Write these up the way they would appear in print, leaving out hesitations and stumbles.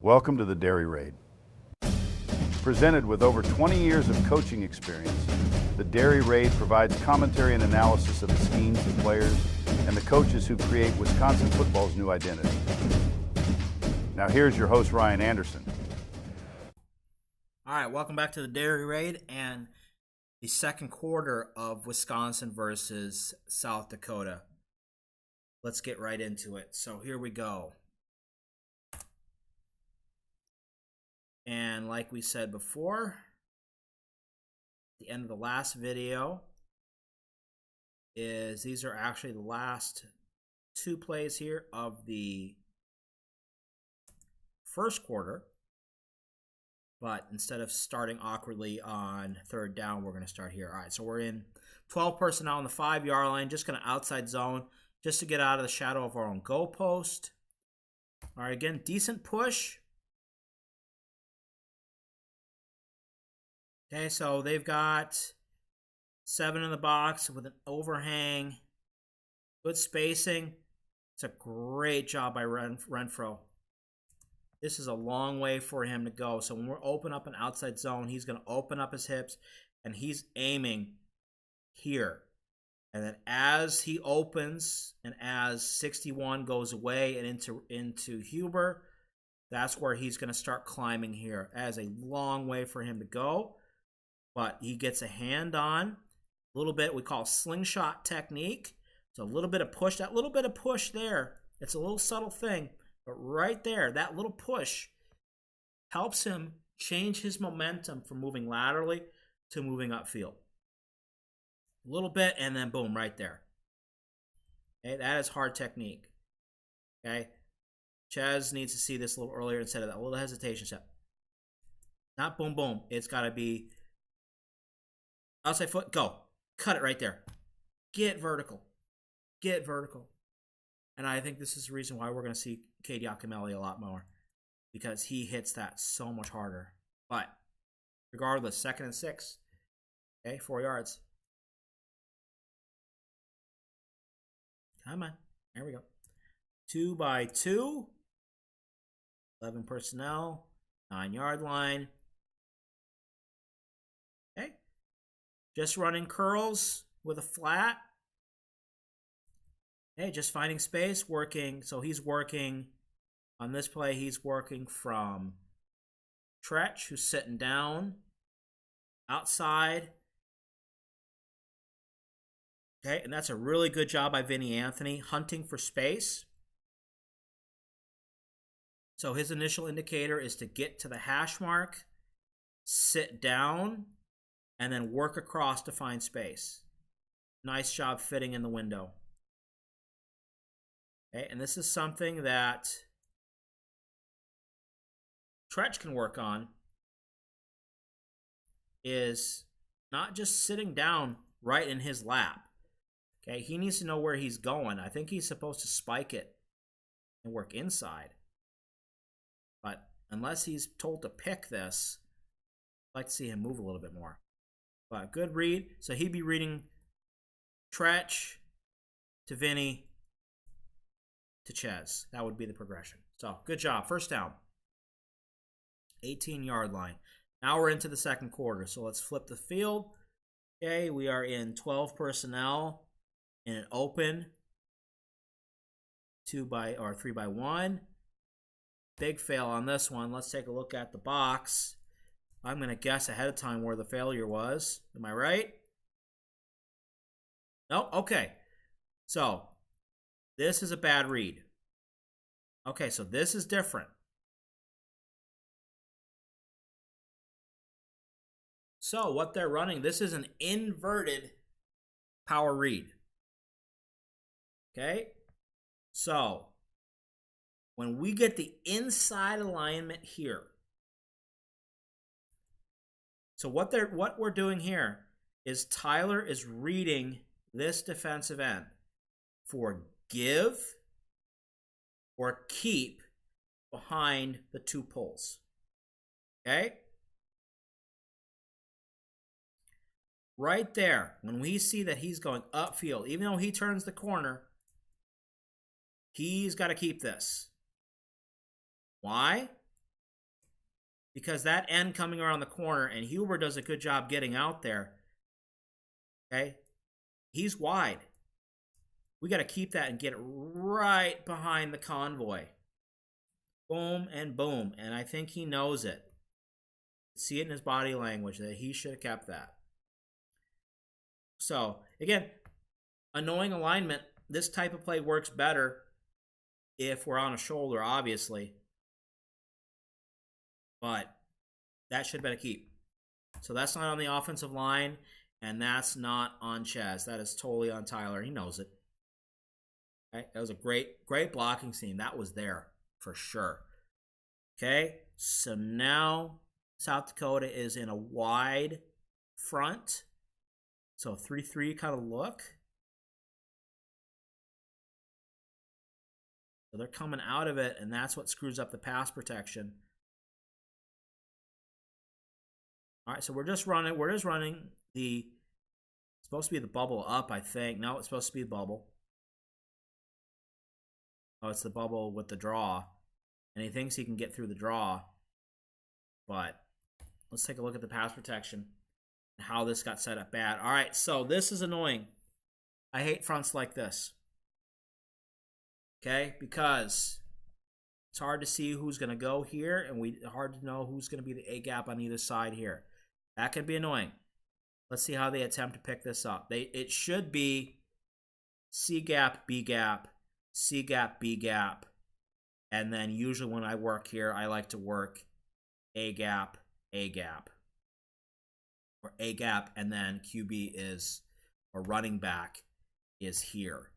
Welcome to the Dairy Raid. Presented with over 20 years of coaching experience, the Dairy Raid provides commentary and analysis of the schemes, the players, and the coaches who create Wisconsin football's new identity. Now here's your host, Ryan Anderson. All right, welcome back to the Dairy Raid and the second quarter of Wisconsin versus South Dakota. Let's get right into it. So here we go. And like we said before, the end of the last video is these are actually the last two plays here of the first quarter. But instead of starting awkwardly on third down, we're going to start here. All right, so we're in 12 personnel on the 5-yard line, just going to outside zone, just to get out of the shadow of our own goalpost. All right, again, decent push. Okay, so they've got 7 in the box with an overhang. Good spacing. It's a great job by Renfro. This is a long way for him to go. So when we're open up an outside zone, he's going to open up his hips, and he's aiming here. And then as he opens and as 61 goes away and into Huber, that's where he's going to start climbing here. That is a long way for him to go. But he gets a hand on, a little bit we call slingshot technique. So a little bit of push, that little bit of push there, it's a little subtle thing, but right there, that little push helps him change his momentum from moving laterally to moving upfield. A little bit, and then boom, right there. Okay, that is hard technique. Okay, Ches needs to see this a little earlier instead of that little hesitation step. Not boom, boom. It's got to be outside foot, go. Cut it right there. Get vertical. Get vertical. And I think this is the reason why we're going to see Cade Yakimelli a lot more. Because he hits that so much harder. But regardless, 2nd and 6. Okay, 4 yards. Come on. There we go. 2 by 2. 11 personnel. 9-yard line. Okay. Just running curls with a flat. Hey, just finding space, working. So he's working on this play. He's working from Tretch, who's sitting down outside. Okay, and that's a really good job by Vinny Anthony, hunting for space. So his initial indicator is to get to the hash mark, sit down, and then work across to find space. Nice job fitting in the window. Okay, and this is something that Tretch can work on, is not just sitting down right in his lap. Okay, he needs to know where he's going. I think he's supposed to spike it and work inside. But unless he's told to pick this, I'd like to see him move a little bit more. But good read. So he'd be reading Tretch to Vinny to Ches. That would be the progression. So good job. First down. 18-yard line. Now we're into the second quarter. So let's flip the field. Okay, we are in 12 personnel in an open 3 by 1. Big fail on this one. Let's take a look at the box. I'm going to guess ahead of time where the failure was. Am I right? No? Okay. So, this is a bad read. Okay, so this is different. So, what they're running, this is an inverted power read. Okay? So, when we get the inside alignment here, so what we're doing here is Tyler is reading this defensive end for give or keep behind the 2 poles. Okay? Right there, when we see that he's going upfield, even though he turns the corner, he's got to keep this. Why? because that end coming around the corner, and Huber does a good job getting out there. Okay, he's wide. We got to keep that and get it right behind the convoy. Boom and boom, and I think he knows it. See it in his body language that he should have kept that. So again, annoying alignment. This type of play works better if we're on a shoulder, obviously. But that should have been a keep. So that's not on the offensive line, and that's not on Chaz. That is totally on Tyler. He knows it. Okay? That was a great blocking scheme. That was there for sure. Okay, so now South Dakota is in a wide front. So 3-3 kind of look. So they're coming out of it, and that's what screws up the pass protection. All right, so we're just running the, it's supposed to be the bubble up, I think. No, it's supposed to be the bubble. Oh, it's the bubble with the draw. And he thinks he can get through the draw. But let's take a look at the pass protection and how this got set up bad. All right, so this is annoying. I hate fronts like this. Okay, because it's hard to see who's going to go here, and hard to know who's going to be the A gap on either side here. That can be annoying. Let's see how they attempt to pick this up. It should be C gap, B gap, C gap, B gap. And then usually when I work here, I like to work A gap, or A gap, and then QB is, or running back is here.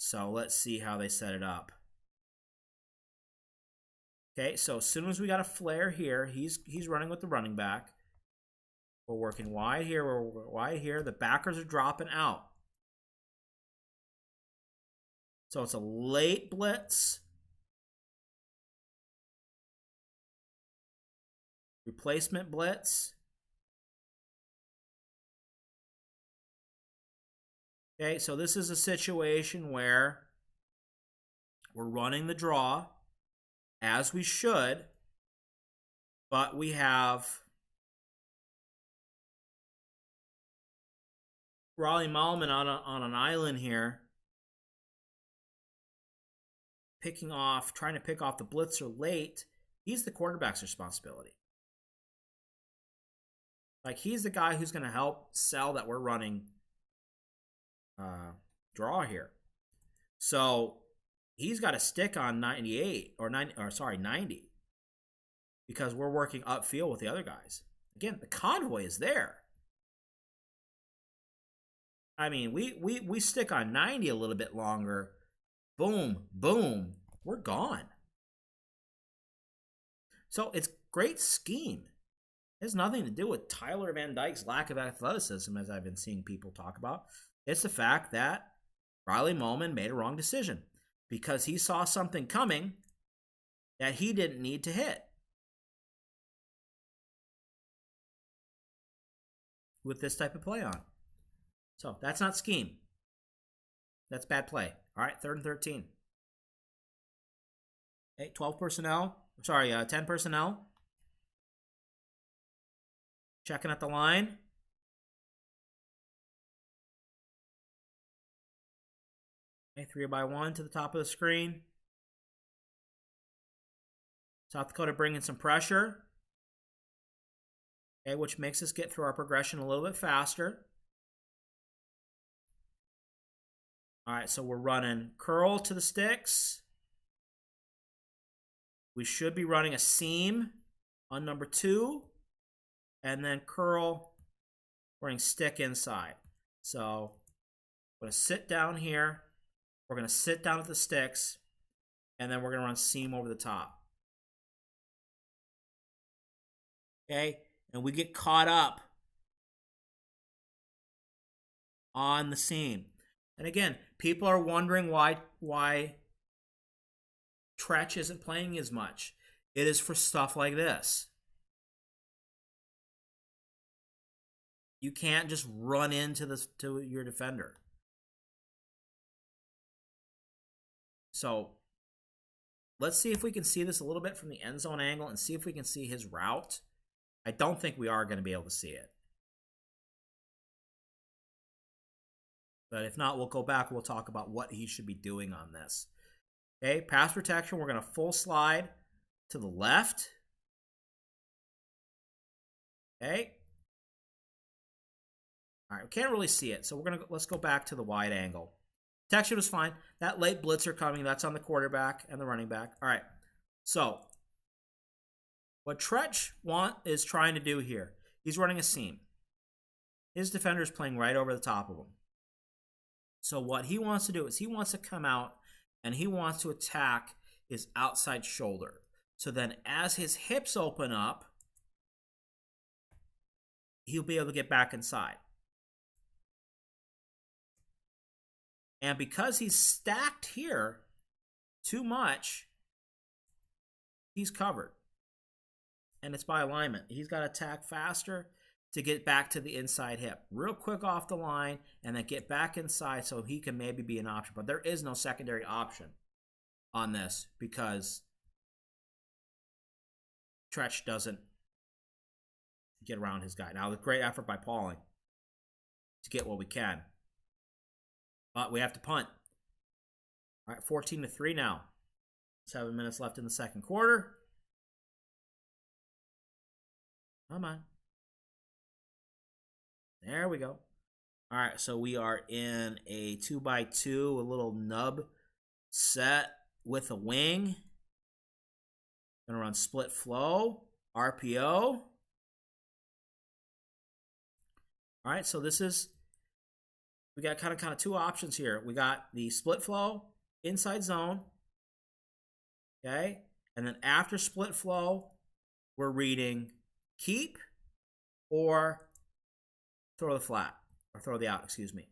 So let's see how they set it up. Okay, so as soon as we got a flare here, he's running with the running back. We're working wide here, we're wide here. The backers are dropping out. So it's a late blitz. Replacement blitz. Okay, so this is a situation where we're running the draw as we should, but we have Raleigh Malman on an island here, trying to pick off the blitzer late. He's the quarterback's responsibility. Like, he's the guy who's going to help sell that we're running draw here. So he's got to stick on 90, because we're working upfield with the other guys. Again, the convoy is there. I mean, we stick on 90 a little bit longer. Boom, boom, we're gone. So it's great scheme. It has nothing to do with Tyler Van Dyke's lack of athleticism, as I've been seeing people talk about. It's the fact that Riley Molman made a wrong decision because he saw something coming that he didn't need to hit. With this type of play on. So that's not scheme. That's bad play. All right, 3rd and 13. Okay, 10 personnel. Checking at the line. Okay, 3-by-1 to the top of the screen. South Dakota bringing some pressure. Okay, which makes us get through our progression a little bit faster. All right, so we're running curl to the sticks. We should be running a seam on number 2. And then curl, running stick inside. So I'm going to sit down here. We're going to sit down at the sticks. And then we're going to run seam over the top. Okay? And we get caught up on the seam. And again, people are wondering why Tretch isn't playing as much. It is for stuff like this. You can't just run into your defender. So let's see if we can see this a little bit from the end zone angle and see if we can see his route. I don't think we are going to be able to see it. But if not, we'll go back and we'll talk about what he should be doing on this. Okay, pass protection, we're going to full slide to the left. Okay. All right, we can't really see it, so let's go back to the wide angle. Protection was fine. That late blitzer coming, that's on the quarterback and the running back. All right, so what Tretch is trying to do here, he's running a seam. His defender is playing right over the top of him. So what he wants to do is he wants to come out and he wants to attack his outside shoulder. So then as his hips open up, he'll be able to get back inside. And because he's stacked here too much, he's covered. And it's by alignment. He's got to attack faster to get back to the inside hip. Real quick off the line, and then get back inside so he can maybe be an option. But there is no secondary option on this because Tretch doesn't get around his guy. Now, a great effort by Pauling to get what we can. But we have to punt. All right, 14-3 now. 7 minutes left in the second quarter. Come on. There we go. All right, so we are in a 2x2, a little nub set with a wing. Gonna run split flow, RPO. All right, so this is, we got kind of two options here. We got the split flow, inside zone, okay? And then after split flow, we're reading keep or throw the flat, or throw the out, excuse me.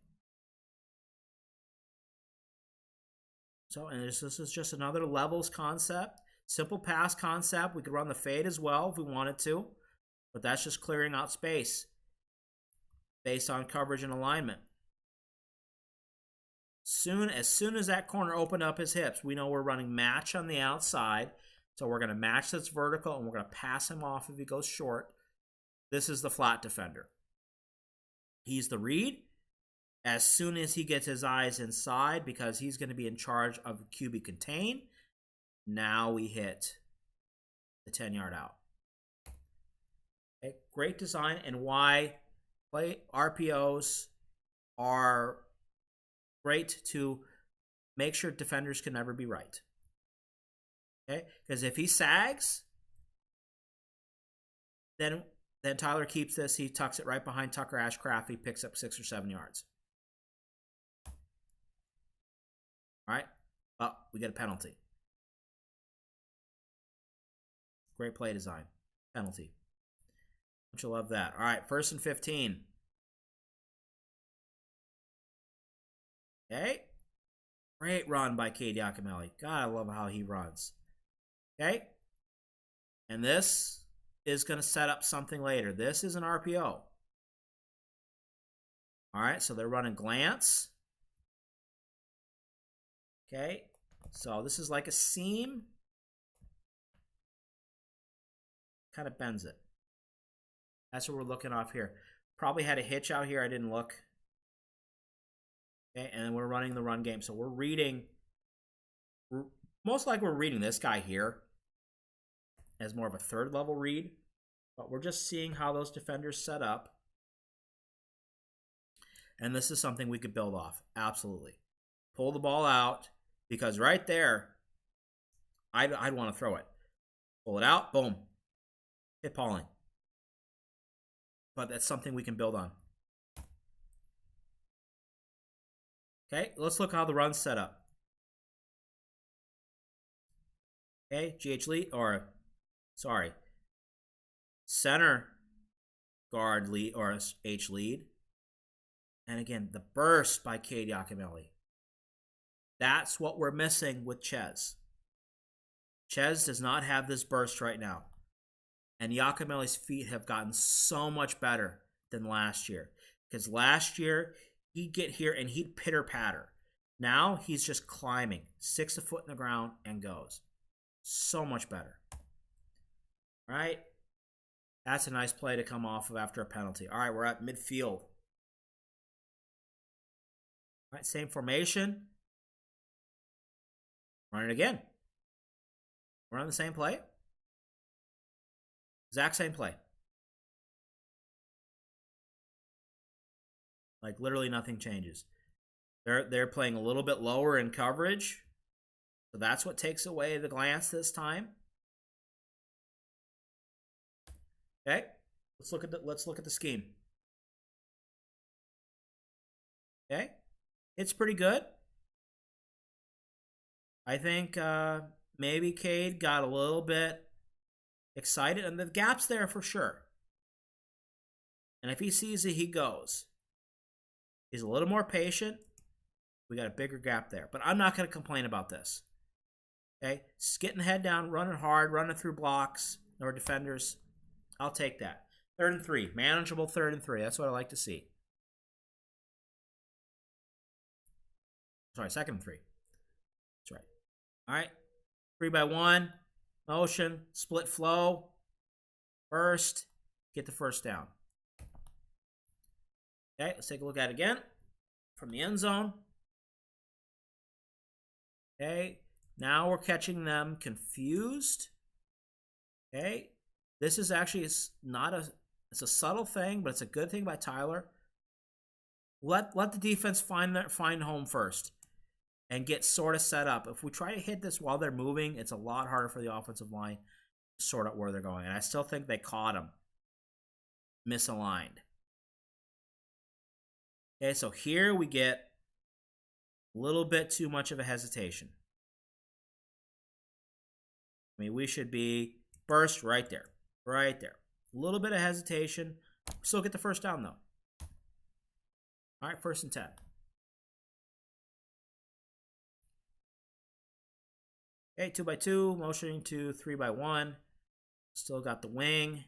So, and this is just another levels concept. Simple pass concept. We could run the fade as well if we wanted to, but that's just clearing out space based on coverage and alignment. As soon as that corner opened up his hips, we know we're running match on the outside. So we're going to match this vertical, and we're going to pass him off if he goes short. This is the flat defender. He's the read. As soon as he gets his eyes inside, because he's going to be in charge of QB contain, now we hit the 10-yard out. Okay, great design, and why play RPOs are great to make sure defenders can never be right. Okay, because if he sags, then Tyler keeps this. He tucks it right behind Tucker Ashcraft. He picks up 6 or 7 yards. All right, we get a penalty. Great play design. Penalty. Don't you love that? All right, 1st and 15. Okay. Great run by Cade Yakimelli. God, I love how he runs. Okay. And this is going to set up something later. This is an RPO. All right, so they're running glance. Okay. So this is like a seam. Kind of bends it. That's what we're looking off here. Probably had a hitch out here. I didn't look. Okay, and then we're running the run game. So we're reading, most likely we're reading this guy here as more of a third level read. But we're just seeing how those defenders set up. And this is something we could build off. Absolutely. Pull the ball out, because right there, I'd want to throw it. Pull it out, boom. Hit Pauling. But that's something we can build on. Okay, let's look how the run's set up. Okay, center guard lead, or H lead. And again, the burst by Cade Yakimelli. That's what we're missing with Ches. Ches does not have this burst right now. And Yakimelli's feet have gotten so much better than last year. Because last year, he'd get here and he'd pitter-patter. Now, he's just climbing. 6 a foot in the ground and goes. So much better. All right. That's a nice play to come off of after a penalty. All right, we're at midfield. All right, same formation. Run it again. We're on the same play. Exact same play. Like literally nothing changes. They're playing a little bit lower in coverage. So that's what takes away the glance this time. Okay, let's look at the scheme. Okay, it's pretty good. I think maybe Cade got a little bit excited, and the gap's there for sure. And if he sees it, he goes. He's a little more patient. We got a bigger gap there, but I'm not going to complain about this. Okay, just getting the head down, running hard, running through blocks or defenders. I'll take that. 3rd and 3. Manageable 3rd and 3. That's what I like to see. Sorry, 2nd and 3. That's right. All right. 3-by-1. Motion. Split flow. First. Get the first down. Okay, let's take a look at it again. From the end zone. Okay. Now we're catching them confused. Okay. This is actually it's a subtle thing, but it's a good thing by Tyler. Let the defense find home first and get sort of set up. If we try to hit this while they're moving, it's a lot harder for the offensive line to sort out where they're going. And I still think they caught him misaligned. Okay, so here we get a little bit too much of a hesitation. I mean, we should be burst right there. Right there. A little bit of hesitation. Still get the first down, though. All right, 1st and 10. Okay, 2-by-2. Motioning to 3-by-1. Still got the wing.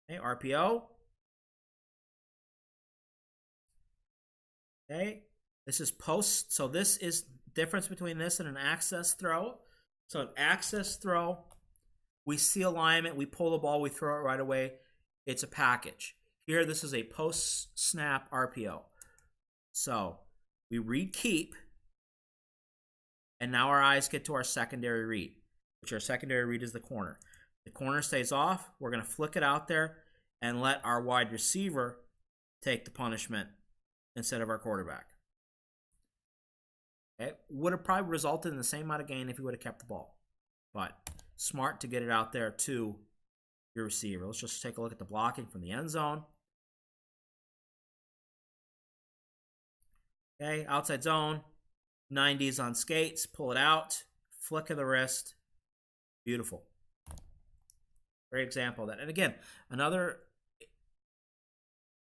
Okay, RPO. Okay, this is post. So this is difference between this and an access throw. So an access throw, we see alignment, we pull the ball, we throw it right away. It's a package. Here, this is a post-snap RPO. So we read keep, and now our eyes get to our secondary read, which our secondary read is the corner. The corner stays off. We're going to flick it out there and let our wide receiver take the punishment instead of our quarterback. Okay. Would have probably resulted in the same amount of gain if he would have kept the ball. But smart to get it out there to your receiver. Let's just take a look at the blocking from the end zone. Okay, outside zone. 90s on skates. Pull it out. Flick of the wrist. Beautiful. Great example of that. And again, another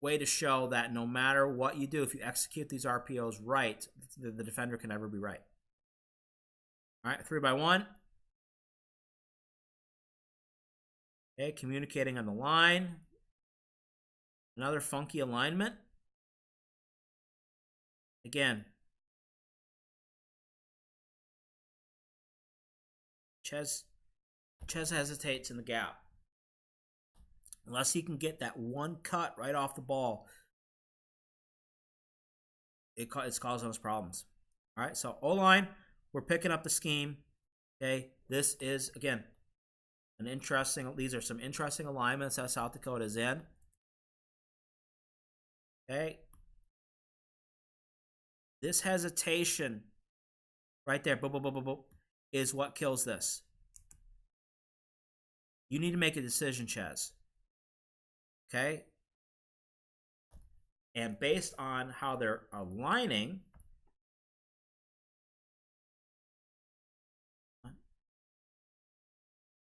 way to show that no matter what you do, if you execute these RPOs right, the defender can never be right. All right, 3-by-1. Okay, communicating on the line. Another funky alignment. Again, Ches hesitates in the gap. Unless he can get that one cut right off the ball, it's causing us problems. All right, so O-line, we're picking up the scheme. Okay, this is, again, these are some interesting alignments that South Dakota is in. Okay. This hesitation right there, boop, boop, boop, boop, boop, is what kills this. You need to make a decision, Ches. Okay? And based on how they're aligning,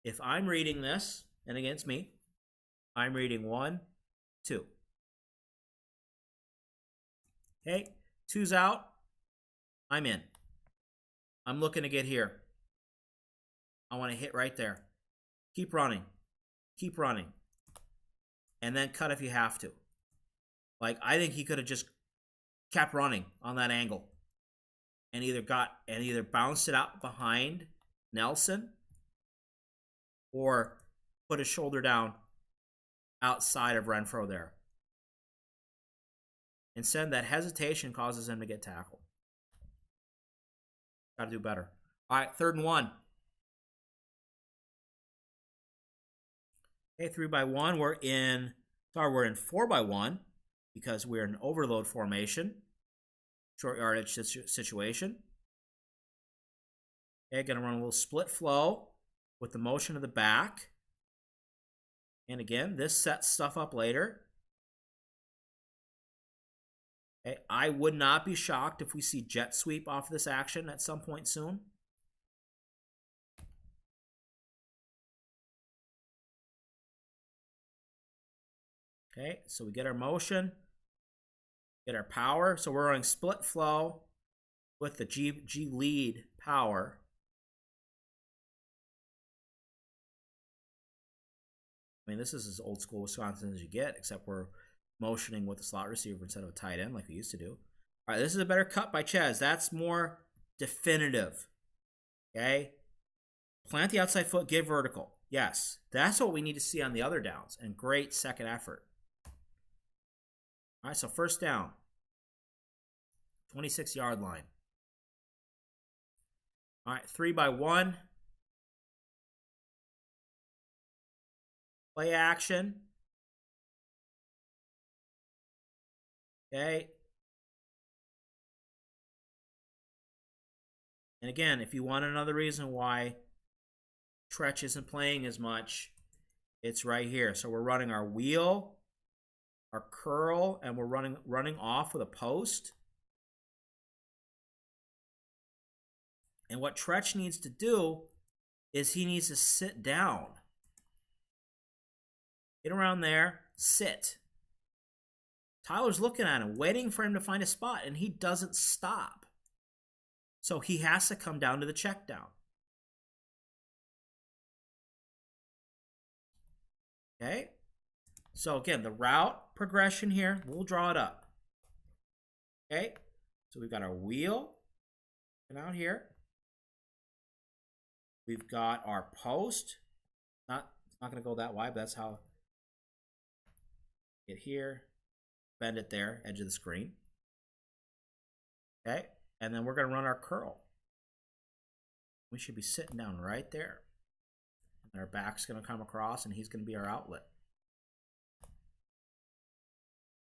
if I'm reading this, and against me, I'm reading 1, 2. Okay, 2's out. I'm in. I'm looking to get here. I want to hit right there. Keep running. Keep running. And then cut if you have to. Like, I think he could have just kept running on that angle and either bounced it out behind Nelson, or put his shoulder down outside of Renfro there. Instead, that hesitation causes him to get tackled. Got to do better. All right, 3rd and 1. Okay, 3-by-1. We're in 4-by-1 because we're in overload formation, short yardage situation. Okay, going to run a little split flow with the motion of the back. And again, this sets stuff up later. Okay, I would not be shocked if we see jet sweep off this action at some point soon. Okay, so we get our motion, get our power. So we're running split flow with the G lead power. I mean, this is as old school Wisconsin as you get, except we're motioning with the slot receiver instead of a tight end like we used to do. All right, this is a better cut by Chez. That's more definitive. Okay? Plant the outside foot, get vertical. Yes, that's what we need to see on the other downs, and great second effort. All right, so 1st down, 26-yard line. All right, 3-by-1. Play action. Okay. And again, if you want another reason why Tretch isn't playing as much, it's right here. So we're running our wheel, our curl, and we're running off with a post. And what Tretch needs to do is he needs to sit down. Get around there, sit. Tyler's looking at him, waiting for him to find a spot, and he doesn't stop. So he has to come down to the check down. Okay? So again, the route progression here, we'll draw it up. Okay? So we've got our wheel and out here. We've got our post. Not going to go that wide, but that's how. Get here, bend it there, edge of the screen. Okay, and then we're going to run our curl. We should be sitting down right there. And our back's going to come across, and he's going to be our outlet.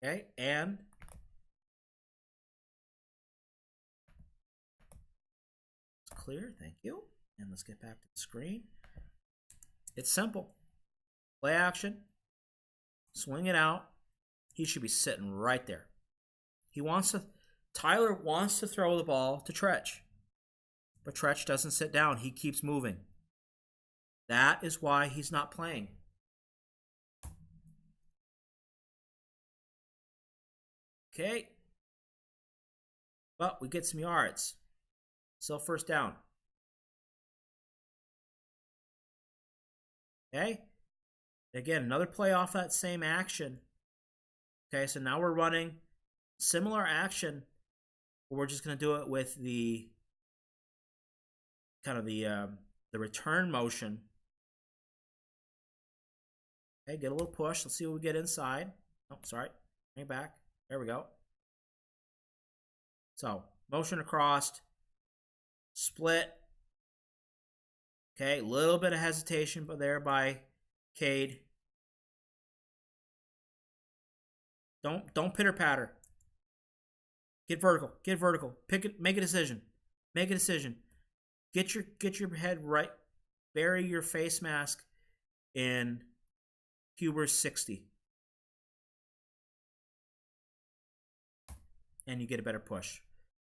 Okay, and it's clear. Thank you. And let's get back to the screen. It's simple. Play action. Swing it out. He should be sitting right there. Tyler wants to throw the ball to Tretch. But Tretch doesn't sit down. He keeps moving. That is why he's not playing. Okay. But we get some yards. Still 1st down. Okay. Again, another play off that same action. Okay, so now we're running similar action, but we're just going to do it with the kind of the return motion. Okay, get a little push. Let's see what we get inside. Oh, sorry. Bring it back. There we go. So, motion across, split. Okay, a little bit of hesitation, but there by Cade. Don't pitter patter. Get vertical. Get vertical. Pick it. Make a decision. Make a decision. Get your head right. Bury your face mask in Huber's 60, and you get a better push.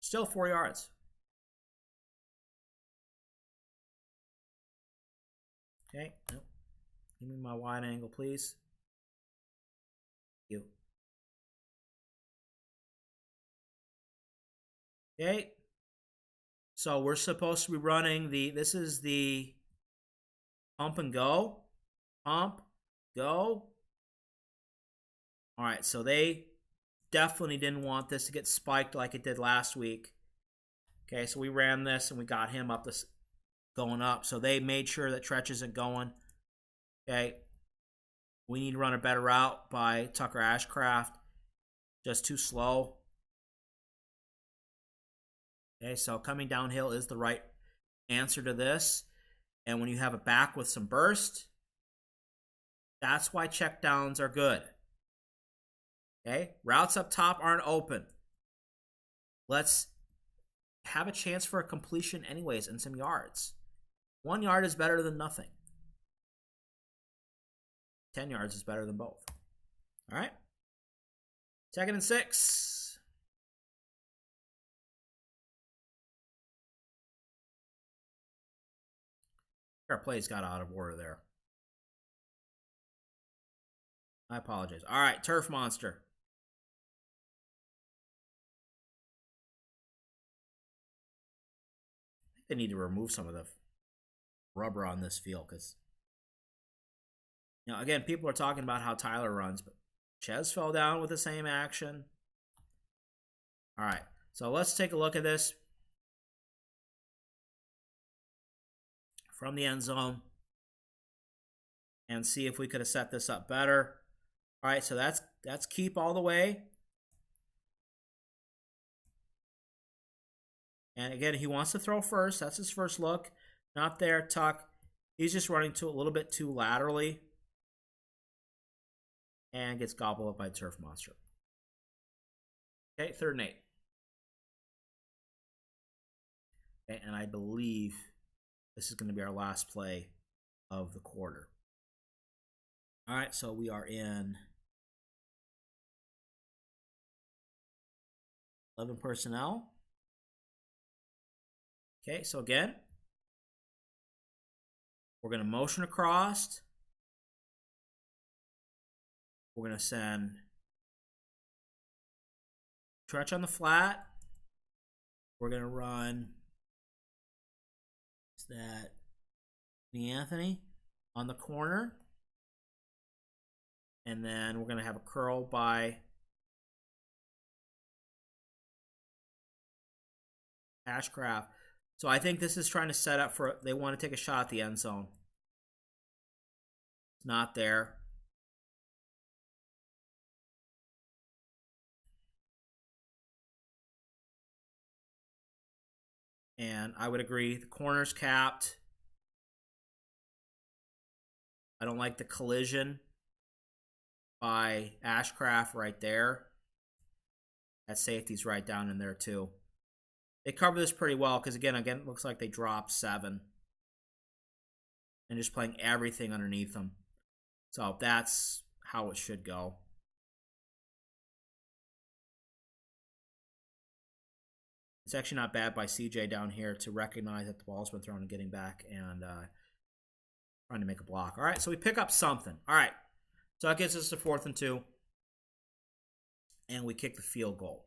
Still 4 yards. Okay. Nope. Give me my wide angle, please. You. Okay. So we're supposed to be running this is the pump and go. Pump, go. All right, so they definitely didn't want this to get spiked like it did last week. Okay, so we ran this and we got him up this going up. So they made sure that Tretch isn't going. Okay. We need to run a better route by Tucker Ashcraft. Just too slow. Okay, so coming downhill is the right answer to this. And when you have a back with some burst, that's why check downs are good. Okay, routes up top aren't open. Let's have a chance for a completion anyways and some yards. 1 yard is better than nothing. 10 yards is better than both. All right. 2nd and 6. Our plays got out of order there. I apologize. All right, Turf Monster. I think they need to remove some of the rubber on this field because, again, people are talking about how Tyler runs, but Ches fell down with the same action. All right, so let's take a look at this from the end zone and see if we could have set this up better. All right, so that's keep all the way. And again, he wants to throw first. That's his first look. Not there, tuck. He's just running to a little bit too laterally. And gets gobbled up by Turf Monster. Okay, 3rd and 8. Okay, and I believe this is going to be our last play of the quarter. All right, so we are in 11 personnel. Okay, so again, we're going to motion across. We're going to send Tretch on the flat. We're going to run Anthony on the corner. And then we're going to have a curl by Ashcraft. So I think this is trying to set up for, they want to take a shot at the end zone. It's not there. And I would agree, the corner's capped. I don't like the collision by Ashcraft right there. That safety's right down in there too. They cover this pretty well because again, it looks like they dropped 7. And just playing everything underneath them. So that's how it should go. It's actually not bad by CJ down here to recognize that the ball's been thrown and getting back and trying to make a block. All right, so we pick up something. All right, so that gets us to 4th and 2. And we kick the field goal.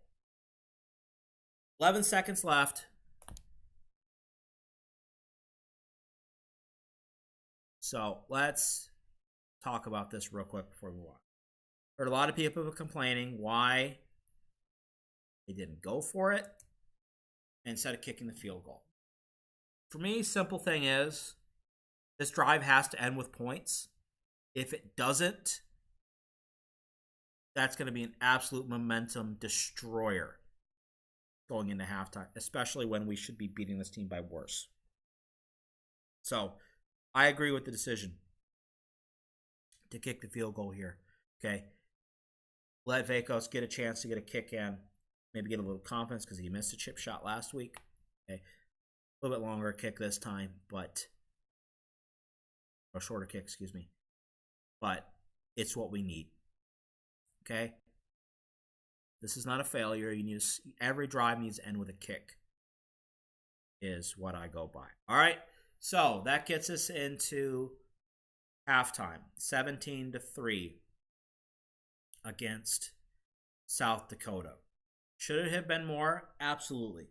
11 seconds left. So let's talk about this real quick before we move on. Heard a lot of people complaining why they didn't go for it instead of kicking the field goal. For me, simple thing is this drive has to end with points. If it doesn't, that's going to be an absolute momentum destroyer going into halftime, especially when we should be beating this team by worse. So I agree with the decision to kick the field goal here. Okay. Let Vakos get a chance to get a kick in. Maybe get a little confidence because he missed a chip shot last week. Okay. A little bit longer kick this time, but or shorter kick, excuse me. But it's what we need. Okay. This is not a failure. You need every drive needs to end with a kick. Is what I go by. All right. So that gets us into halftime. 17-3 against South Dakota. Should it have been more? Absolutely.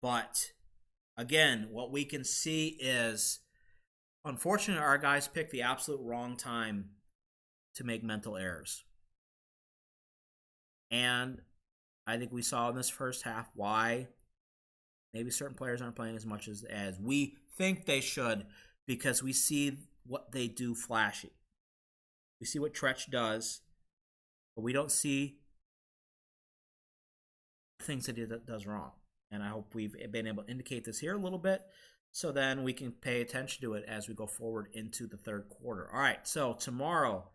But again, what we can see is, unfortunately, our guys picked the absolute wrong time to make mental errors. And I think we saw in this first half why maybe certain players aren't playing as much as we think they should, because we see what they do flashy. We see what Tretch does, but we don't see things that he does wrong. And I hope we've been able to indicate this here a little bit, so then we can pay attention to it as we go forward into the third quarter. All right, so tomorrow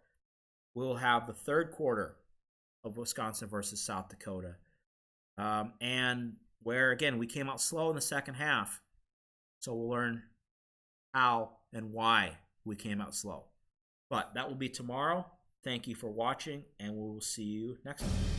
we'll have the third quarter of Wisconsin versus South Dakota. And where, again, we came out slow in the second half. So we'll learn how and why we came out slow. But that will be tomorrow. Thank you for watching, and we will see you next time.